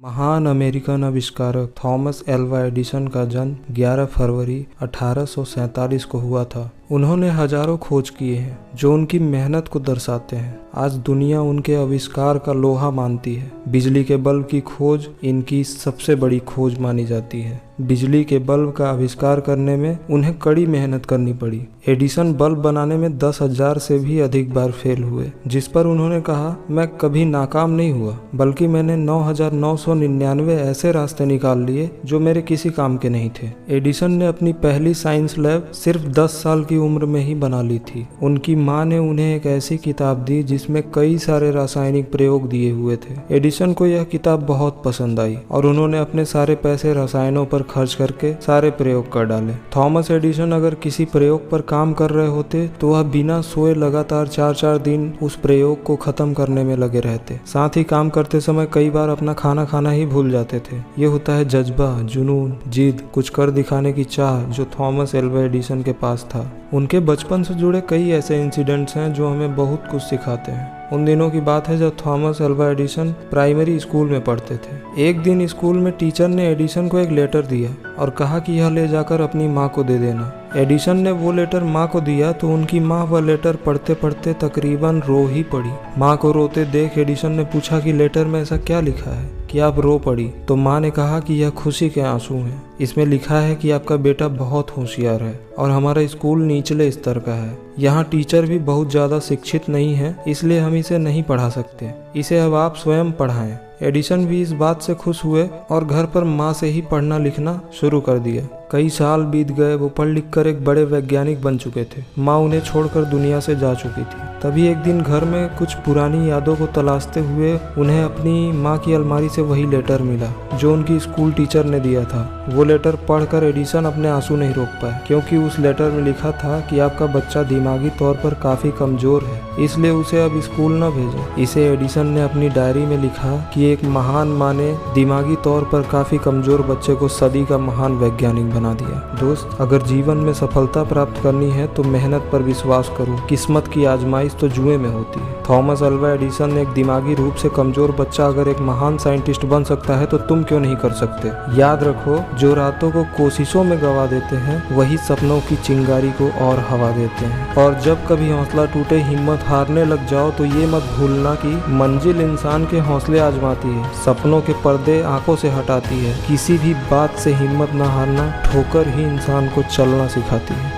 महान अमेरिकन आविष्कारक Thomas Alva Edison का जन्म 11 फरवरी 1847 को हुआ था। उन्होंने हजारों खोज किए हैं जो उनकी मेहनत को दर्शाते हैं। आज दुनिया उनके आविष्कार का लोहा मानती है। बिजली के बल्ब की खोज इनकी सबसे बड़ी खोज मानी जाती है। बिजली के बल्ब का आविष्कार करने में उन्हें कड़ी मेहनत करनी पड़ी। एडिसन बल्ब बनाने में 10,000 से भी अधिक बार फेल हुए, जिस पर उन्होंने कहा, मैं कभी नाकाम नहीं हुआ, बल्कि मैंने 9,999 ऐसे रास्ते निकाल लिए जो मेरे किसी काम के नहीं थे। एडिसन ने अपनी पहली साइंस लैब सिर्फ 10 साल की उम्र में ही बना ली थी। उनकी मां ने उन्हें एक ऐसी किताब दी जिसमें कई सारे रासायनिक प्रयोग दिए हुए थे। एडिसन को यह किताब बहुत पसंद आई और उन्होंने अपने सारे पैसे रसायनों पर खर्च करके सारे प्रयोग कर डाले। थॉमस एडिसन अगर किसी प्रयोग पर काम कर रहे होते तो वह बिना सोए लगातार 4-4 दिन उस प्रयोग को खत्म करने में लगे रहते। साथ ही काम करते समय कई बार अपना खाना खाना ही भूल जाते थे। ये होता है जज्बा, जुनून, जिद, कुछ कर दिखाने की चाह जो थॉमस एल्वा एडिसन के पास था। उनके बचपन से जुड़े कई ऐसे इंसिडेंट्स हैं जो हमें बहुत कुछ सिखाते हैं। उन दिनों की बात है जब Thomas Alva Edison primary school में पढ़ते थे। एक दिन स्कूल में टीचर ने एडिसन को एक लेटर दिया और कहा कि यह ले जाकर अपनी माँ को दे देना। एडिसन ने वो लेटर माँ को दिया तो उनकी माँ वह लेटर पढ़ते पढ़ते तकरीबन रो ही पड़ी। माँ को रोते देख एडिसन ने पूछा कि लेटर में ऐसा क्या लिखा है कि आप रो पड़ी? तो माँ ने कहा कि यह खुशी के आंसू हैं। इसमें लिखा है कि आपका बेटा बहुत होशियार है और हमारा स्कूल निचले स्तर का है। यहाँ टीचर भी बहुत ज़्यादा शिक्षित नहीं है, इसलिए हम इसे नहीं पढ़ा सकते। इसे अब आप स्वयं पढ़ाएं। एडिसन भी इस बात से खुश हुए और घर पर माँ से ही पढ़ना लिखना शुरू कर दिया। कई साल बीत गए। वो पढ़ लिख कर एक बड़े वैज्ञानिक बन चुके थे। माँ उन्हें छोड़कर दुनिया से जा चुकी थी। तभी एक दिन घर में कुछ पुरानी यादों को तलाशते हुए उन्हें अपनी माँ की अलमारी से वही लेटर मिला जो उनकी स्कूल टीचर ने दिया था। वो लेटर पढ़कर एडिसन अपने आंसू नहीं रोक पाए, क्योंकि उस लेटर में लिखा था कि आपका बच्चा दिमागी तौर पर काफी कमजोर है, इसलिए उसे अब स्कूल न भेजें। इसे एडिसन ने अपनी डायरी में लिखा कि एक महान माँ ने दिमागी तौर पर काफी कमजोर बच्चे को सदी का महान वैज्ञानिक बना दिया। दोस्त, अगर जीवन में सफलता प्राप्त करनी है तो मेहनत पर विश्वास करो। किस्मत की आजमाइश तो जुए में होती है। थॉमस एल्वा एडिसन एक दिमागी रूप से कमजोर बच्चा अगर एक महान साइंटिस्ट बन सकता है तो तुम क्यों नहीं कर सकते? याद रखो, जो रातों को कोशिशों में गवा देते हैं वही सपनों की चिंगारी को और हवा देते हैं। और जब कभी हौसला टूटे, हिम्मत हारने लग जाओ तो ये मत भूलना कि मंजिल इंसान के हौसले आजमाती है, सपनों के पर्दे आंखों से हटाती है। किसी भी बात से हिम्मत न हारना, ठोकर ही इंसान को चलना सिखाती है।